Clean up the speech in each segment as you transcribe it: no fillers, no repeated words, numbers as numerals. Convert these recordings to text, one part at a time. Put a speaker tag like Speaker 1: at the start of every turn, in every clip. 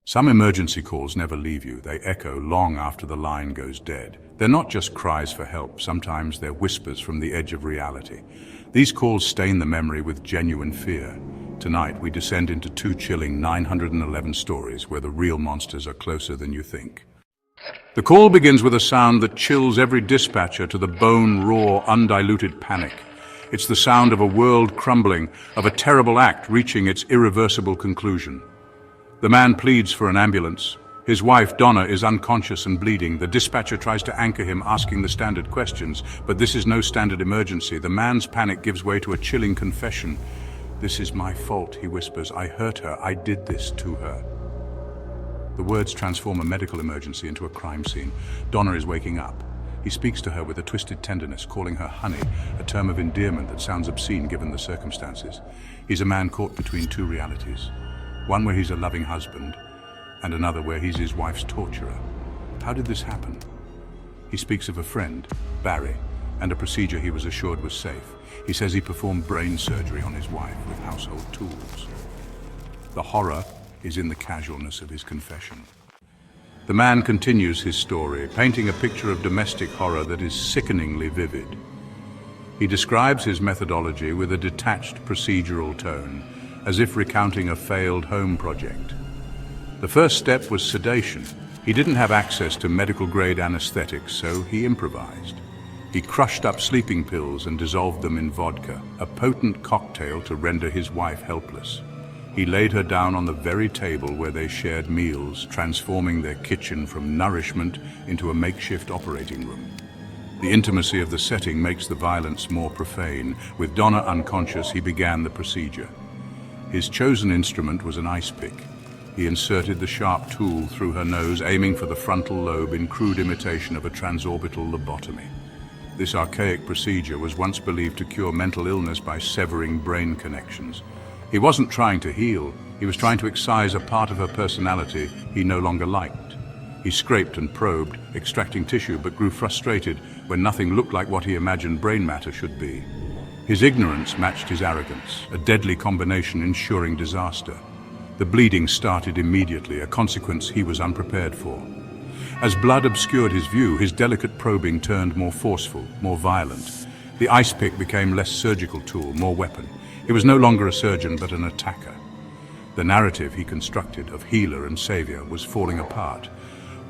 Speaker 1: Some emergency calls never leave you. They echo long after the line goes dead. They're not just cries for help. Sometimes they're whispers from the edge of reality. These calls stain the memory with genuine fear. Tonight, we descend into two chilling 911 stories where the real monsters are closer than you think. The call begins with a sound that chills every dispatcher to the bone-raw, undiluted panic. It's the sound of a world crumbling, of a terrible act reaching its irreversible conclusion. The man pleads for an ambulance. His wife, Donna, is unconscious and bleeding. The dispatcher tries to anchor him, asking the standard questions, but this is no standard emergency. The man's panic gives way to a chilling confession. "This is my fault," he whispers. "I hurt her. I did this to her." The words transform a medical emergency into a crime scene. Donna is waking up. He speaks to her with a twisted tenderness, calling her honey, a term of endearment that sounds obscene given the circumstances. He's a man caught between two realities. One where he's a loving husband, and another where he's his wife's torturer. How did this happen? He speaks of a friend, Barry, and a procedure he was assured was safe. He says he performed brain surgery on his wife with household tools. The horror is in the casualness of his confession. The man continues his story, painting a picture of domestic horror that is sickeningly vivid. He describes his methodology with a detached procedural tone, as if recounting a failed home project. The first step was sedation. He didn't have access to medical-grade anesthetics, so he improvised. He crushed up sleeping pills and dissolved them in vodka, a potent cocktail to render his wife helpless. He laid her down on the very table where they shared meals, transforming their kitchen from nourishment into a makeshift operating room. The intimacy of the setting makes the violence more profane. With Donna unconscious, he began the procedure. His chosen instrument was an ice pick. He inserted the sharp tool through her nose, aiming for the frontal lobe in crude imitation of a transorbital lobotomy. This archaic procedure was once believed to cure mental illness by severing brain connections. He wasn't trying to heal, he was trying to excise a part of her personality he no longer liked. He scraped and probed, extracting tissue, but grew frustrated when nothing looked like what he imagined brain matter should be. His ignorance matched his arrogance, a deadly combination ensuring disaster. The bleeding started immediately, a consequence he was unprepared for. As blood obscured his view, his delicate probing turned more forceful, more violent. The ice pick became less surgical tool, more weapon. He was no longer a surgeon, but an attacker. The narrative he constructed of healer and savior was falling apart,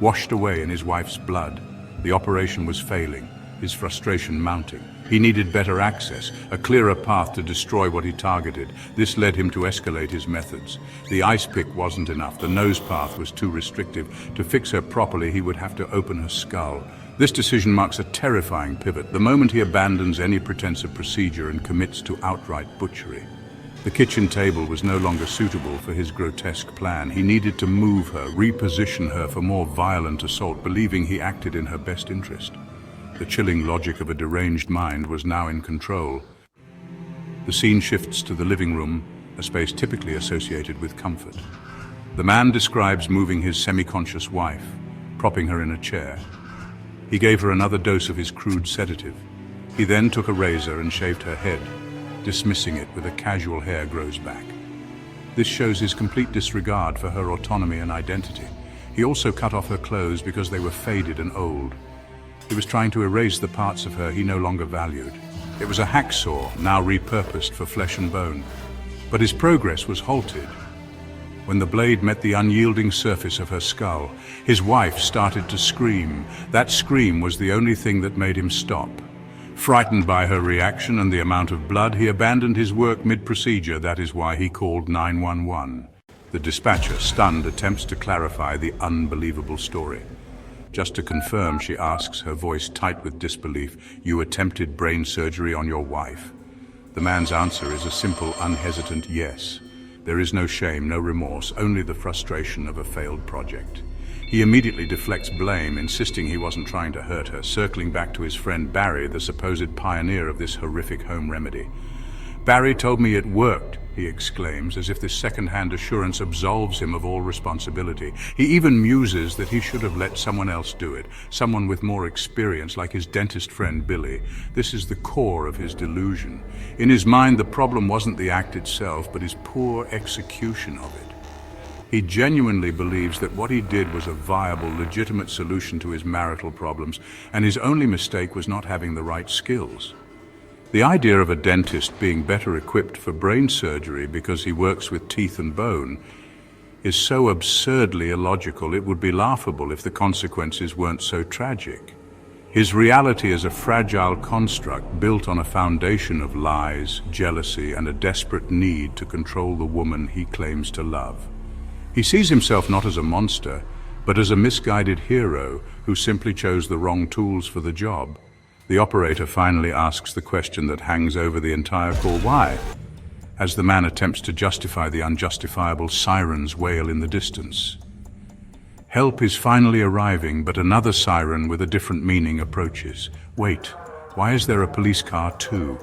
Speaker 1: washed away in his wife's blood. The operation was failing, his frustration mounting. He needed better access, a clearer path to destroy what he targeted. This led him to escalate his methods. The ice pick wasn't enough. The nose path was too restrictive. To fix her properly, he would have to open her skull. This decision marks a terrifying pivot, the moment he abandons any pretense of procedure and commits to outright butchery. The kitchen table was no longer suitable for his grotesque plan. He needed to move her, reposition her for more violent assault, believing he acted in her best interest. The chilling logic of a deranged mind was now in control. The scene shifts to the living room, a space typically associated with comfort. The man describes moving his semi-conscious wife, propping her in a chair. He gave her another dose of his crude sedative. He then took a razor and shaved her head, dismissing it with a casual hair grows back. This shows his complete disregard for her autonomy and identity. He also cut off her clothes because they were faded and old. He was trying to erase the parts of her he no longer valued. It was a hacksaw, now repurposed for flesh and bone. But his progress was halted. When the blade met the unyielding surface of her skull, his wife started to scream. That scream was the only thing that made him stop. Frightened by her reaction and the amount of blood, he abandoned his work mid-procedure. That is why he called 911. The dispatcher, stunned, attempts to clarify the unbelievable story. Just to confirm, she asks, her voice tight with disbelief, "You attempted brain surgery on your wife?" The man's answer is a simple, unhesitant yes. There is no shame, no remorse, only the frustration of a failed project. He immediately deflects blame, insisting he wasn't trying to hurt her, circling back to his friend Barry, the supposed pioneer of this horrific home remedy. "Barry told me it worked," he exclaims, as if this second-hand assurance absolves him of all responsibility. He even muses that he should have let someone else do it, someone with more experience, like his dentist friend Billy. This is the core of his delusion. In his mind, the problem wasn't the act itself, but his poor execution of it. He genuinely believes that what he did was a viable, legitimate solution to his marital problems, and his only mistake was not having the right skills. The idea of a dentist being better equipped for brain surgery because he works with teeth and bone is so absurdly illogical it would be laughable if the consequences weren't so tragic. His reality is a fragile construct built on a foundation of lies, jealousy, and a desperate need to control the woman he claims to love. He sees himself not as a monster, but as a misguided hero who simply chose the wrong tools for the job. The operator finally asks the question that hangs over the entire call: why? As the man attempts to justify the unjustifiable, sirens wail in the distance. Help is finally arriving, but another siren with a different meaning approaches. Wait, why is there a police car too?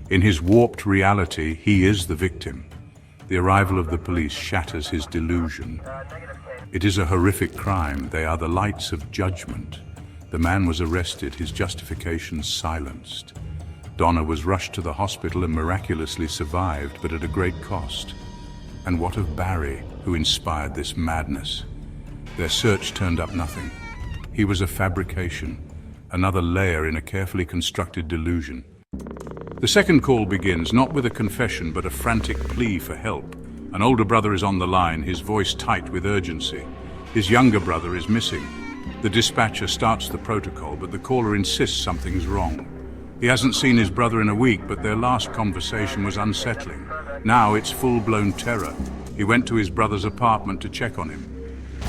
Speaker 1: In his warped reality, he is the victim. The arrival of the police shatters his delusion. It is a horrific crime. They are the lights of judgment. The man was arrested, his justifications silenced. Donna was rushed to the hospital and miraculously survived, but at a great cost. And what of Barry, who inspired this madness? Their search turned up nothing. He was a fabrication, another layer in a carefully constructed delusion. The second call begins not with a confession, but a frantic plea for help. An older brother is on the line, his voice tight with urgency. His younger brother is missing. The dispatcher starts the protocol, but the caller insists something's wrong. He hasn't seen his brother in a week, but their last conversation was unsettling. Now it's full-blown terror. He went to his brother's apartment to check on him.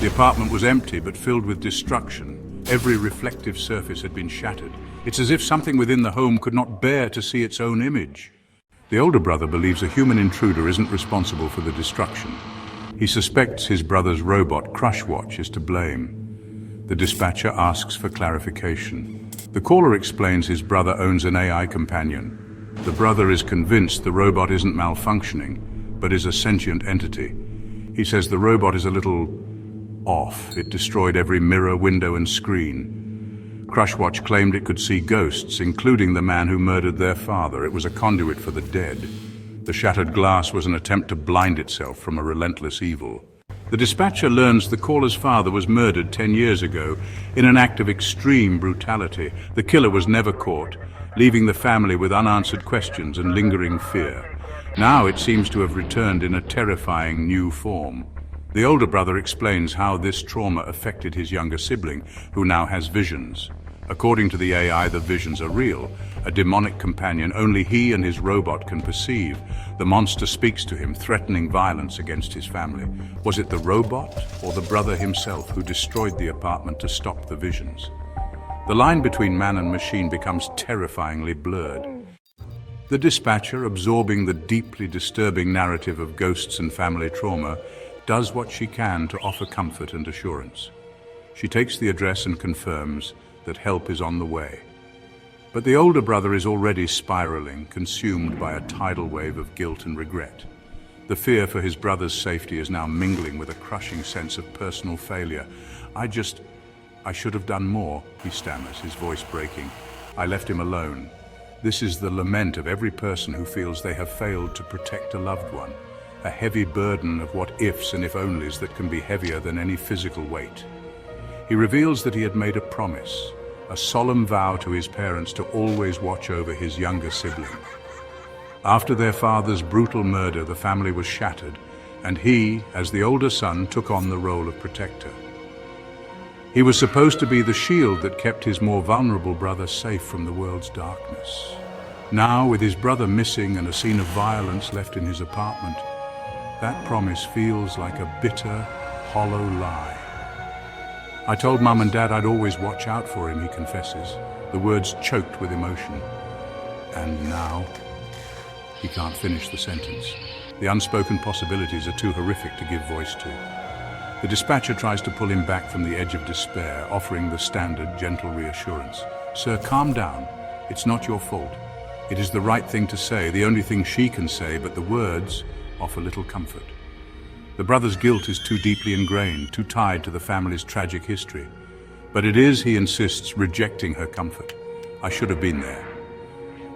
Speaker 1: The apartment was empty, but filled with destruction. Every reflective surface had been shattered. It's as if something within the home could not bear to see its own image. The older brother believes a human intruder isn't responsible for the destruction. He suspects his brother's robot, Crushwatch, is to blame. The dispatcher asks for clarification. The caller explains his brother owns an AI companion. The brother is convinced the robot isn't malfunctioning, but is a sentient entity. He says the robot is a little off. It destroyed every mirror, window, and screen. Crushwatch claimed it could see ghosts, including the man who murdered their father. It was a conduit for the dead. The shattered glass was an attempt to blind itself from a relentless evil. The dispatcher learns the caller's father was murdered 10 years ago in an act of extreme brutality. The killer was never caught, leaving the family with unanswered questions and lingering fear. Now it seems to have returned in a terrifying new form. The older brother explains how this trauma affected his younger sibling, who now has visions. According to the AI, the visions are real, a demonic companion only he and his robot can perceive. The monster speaks to him, threatening violence against his family. Was it the robot or the brother himself who destroyed the apartment to stop the visions? The line between man and machine becomes terrifyingly blurred. The dispatcher, absorbing the deeply disturbing narrative of ghosts and family trauma, does what she can to offer comfort and assurance. She takes the address and confirms that help is on the way. But the older brother is already spiraling, consumed by a tidal wave of guilt and regret. The fear for his brother's safety is now mingling with a crushing sense of personal failure. I should have done more, he stammers, his voice breaking. I left him alone. This is the lament of every person who feels they have failed to protect a loved one. A heavy burden of what-ifs and if-onlys that can be heavier than any physical weight. He reveals that he had made a promise, a solemn vow to his parents to always watch over his younger sibling. After their father's brutal murder, the family was shattered, and he, as the older son, took on the role of protector. He was supposed to be the shield that kept his more vulnerable brother safe from the world's darkness. Now, with his brother missing and a scene of violence left in his apartment, that promise feels like a bitter, hollow lie. I told Mum and Dad I'd always watch out for him, he confesses, the words choked with emotion. And now, he can't finish the sentence. The unspoken possibilities are too horrific to give voice to. The dispatcher tries to pull him back from the edge of despair, offering the standard, gentle reassurance. Sir, calm down. It's not your fault. It is the right thing to say, the only thing she can say, but the words offer little comfort. The brother's guilt is too deeply ingrained, too tied to the family's tragic history. But it is, he insists, rejecting her comfort. I should have been there.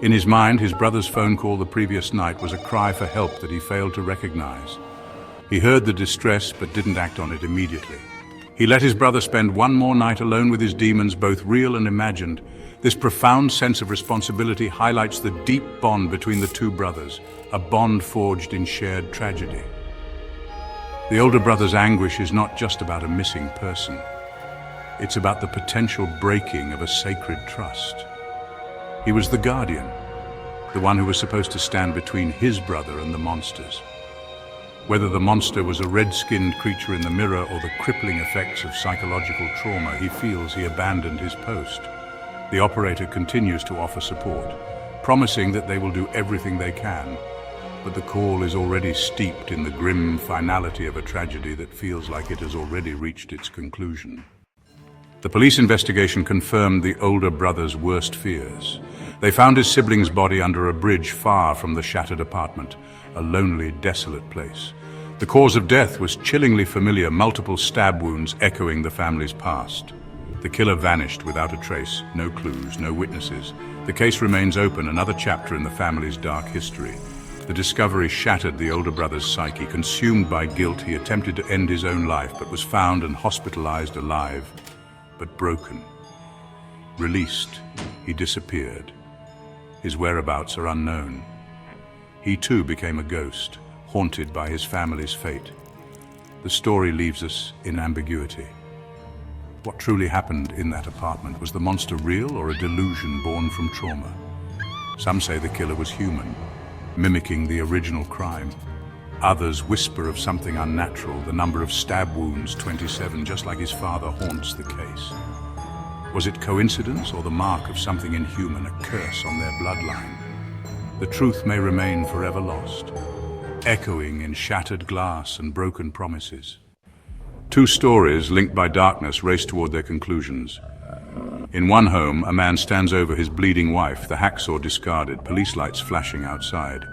Speaker 1: In his mind, his brother's phone call the previous night was a cry for help that he failed to recognize. He heard the distress but didn't act on it immediately. He let his brother spend one more night alone with his demons, both real and imagined. This profound sense of responsibility highlights the deep bond between the two brothers, a bond forged in shared tragedy. The older brother's anguish is not just about a missing person. It's about the potential breaking of a sacred trust. He was the guardian, the one who was supposed to stand between his brother and the monsters. Whether the monster was a red-skinned creature in the mirror or the crippling effects of psychological trauma, he feels he abandoned his post. The operator continues to offer support, promising that they will do everything they can, but the call is already steeped in the grim finality of a tragedy that feels like it has already reached its conclusion. The police investigation confirmed the older brother's worst fears. They found his sibling's body under a bridge far from the shattered apartment, a lonely, desolate place. The cause of death was chillingly familiar, multiple stab wounds echoing the family's past. The killer vanished without a trace, no clues, no witnesses. The case remains open, another chapter in the family's dark history. The discovery shattered the older brother's psyche. Consumed by guilt, he attempted to end his own life, but was found and hospitalized alive, but broken. Released, he disappeared. His whereabouts are unknown. He too became a ghost, haunted by his family's fate. The story leaves us in ambiguity. What truly happened in that apartment? Was the monster real or a delusion born from trauma? Some say the killer was human, mimicking the original crime. Others whisper of something unnatural, the number of stab wounds, 27, just like his father, haunts the case. Was it coincidence or the mark of something inhuman, a curse on their bloodline? The truth may remain forever lost, echoing in shattered glass and broken promises. Two stories linked by darkness race toward their conclusions. In one home, a man stands over his bleeding wife, the hacksaw discarded, police lights flashing outside.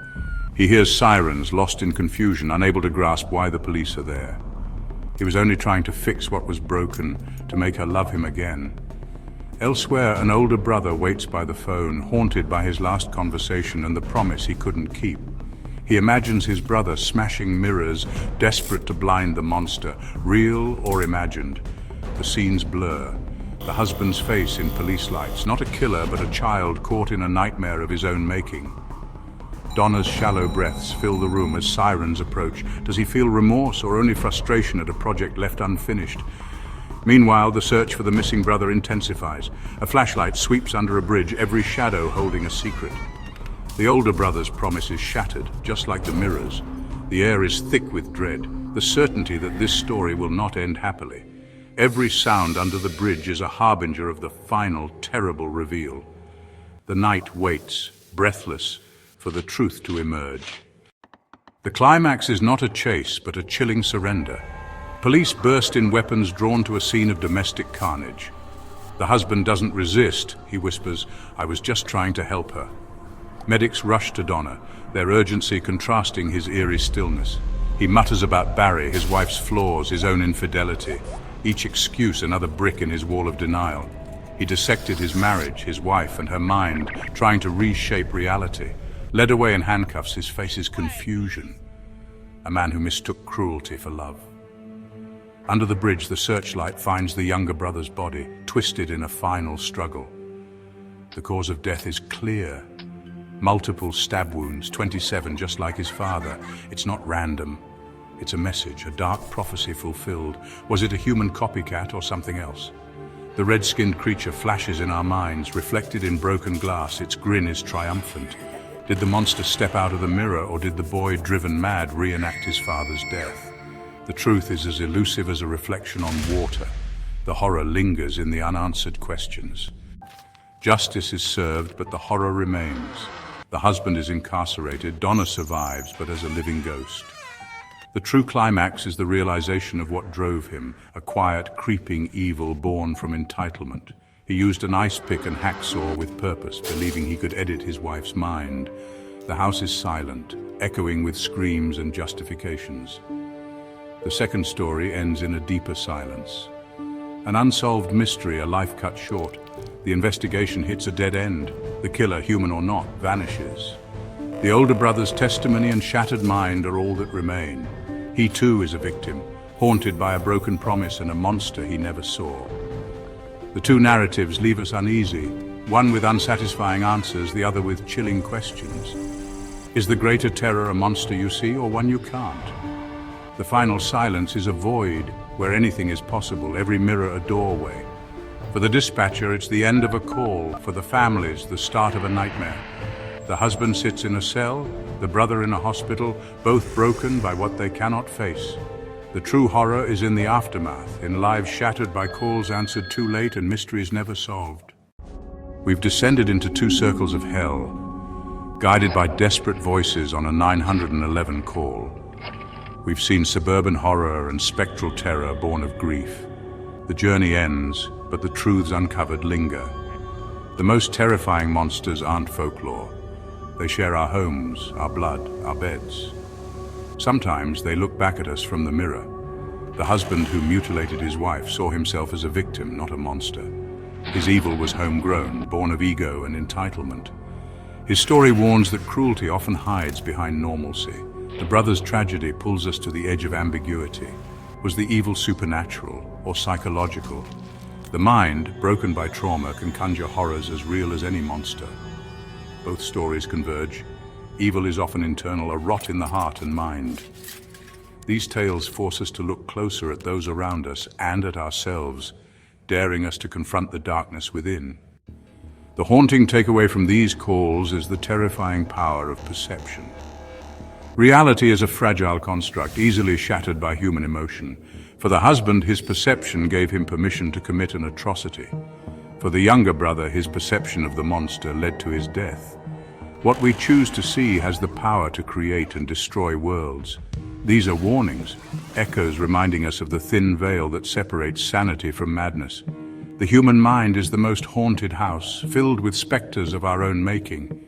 Speaker 1: He hears sirens, lost in confusion, unable to grasp why the police are there. He was only trying to fix what was broken, to make her love him again. Elsewhere, an older brother waits by the phone, haunted by his last conversation and the promise he couldn't keep. He imagines his brother smashing mirrors, desperate to blind the monster, real or imagined. The scenes blur. The husband's face in police lights, not a killer but a child caught in a nightmare of his own making. Donna's shallow breaths fill the room as sirens approach. Does he feel remorse or only frustration at a project left unfinished? Meanwhile, the search for the missing brother intensifies. A flashlight sweeps under a bridge, every shadow holding a secret. The older brother's promise is shattered, just like the mirrors. The air is thick with dread, the certainty that this story will not end happily. Every sound under the bridge is a harbinger of the final, terrible reveal. The night waits, breathless, for the truth to emerge. The climax is not a chase, but a chilling surrender. Police burst in, weapons drawn to a scene of domestic carnage. The husband doesn't resist, he whispers, "I was just trying to help her." Medics rush to Donna, their urgency contrasting his eerie stillness. He mutters about Barry, his wife's flaws, his own infidelity. Each excuse another brick in his wall of denial. He dissected his marriage, his wife, and her mind, trying to reshape reality. Led away in handcuffs, his face is confusion. A man who mistook cruelty for love. Under the bridge, the searchlight finds the younger brother's body, twisted in a final struggle. The cause of death is clear. Multiple stab wounds, 27, just like his father. It's not random. It's a message, a dark prophecy fulfilled. Was it a human copycat or something else? The red-skinned creature flashes in our minds, reflected in broken glass. Its grin is triumphant. Did the monster step out of the mirror, or did the boy, driven mad, reenact his father's death? The truth is as elusive as a reflection on water. The horror lingers in the unanswered questions. Justice is served, but the horror remains. The husband is incarcerated. Donna survives, but as a living ghost. The true climax is the realization of what drove him, a quiet, creeping evil born from entitlement. He used an ice pick and hacksaw with purpose, believing he could edit his wife's mind. The house is silent, echoing with screams and justifications. The second story ends in a deeper silence. An unsolved mystery, a life cut short. The investigation hits a dead end. The killer, human or not, vanishes. The older brother's testimony and shattered mind are all that remain. He too is a victim, haunted by a broken promise and a monster he never saw. The two narratives leave us uneasy, one with unsatisfying answers, the other with chilling questions. Is the greater terror a monster you see or one you can't? The final silence is a void where anything is possible, every mirror a doorway. For the dispatcher, it's the end of a call. For the families, the start of a nightmare. The husband sits in a cell, the brother in a hospital, both broken by what they cannot face. The true horror is in the aftermath, in lives shattered by calls answered too late and mysteries never solved. We've descended into two circles of hell, guided by desperate voices on a 911 call. We've seen suburban horror and spectral terror born of grief. The journey ends, but the truths uncovered linger. The most terrifying monsters aren't folklore. They share our homes, our blood, our beds. Sometimes they look back at us from the mirror. The husband who mutilated his wife saw himself as a victim, not a monster. His evil was homegrown, born of ego and entitlement. His story warns that cruelty often hides behind normalcy. The brother's tragedy pulls us to the edge of ambiguity. Was the evil supernatural or psychological? The mind, broken by trauma, can conjure horrors as real as any monster. Both stories converge. Evil is often internal, a rot in the heart and mind. These tales force us to look closer at those around us and at ourselves, daring us to confront the darkness within. The haunting takeaway from these calls is the terrifying power of perception. Reality is a fragile construct, easily shattered by human emotion. For the husband, his perception gave him permission to commit an atrocity. For the younger brother, his perception of the monster led to his death. What we choose to see has the power to create and destroy worlds. These are warnings, echoes reminding us of the thin veil that separates sanity from madness. The human mind is the most haunted house, filled with specters of our own making.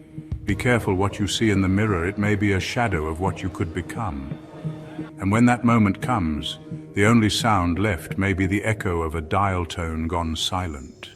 Speaker 1: Be careful what you see in the mirror, it may be a shadow of what you could become. And when that moment comes, the only sound left may be the echo of a dial tone gone silent.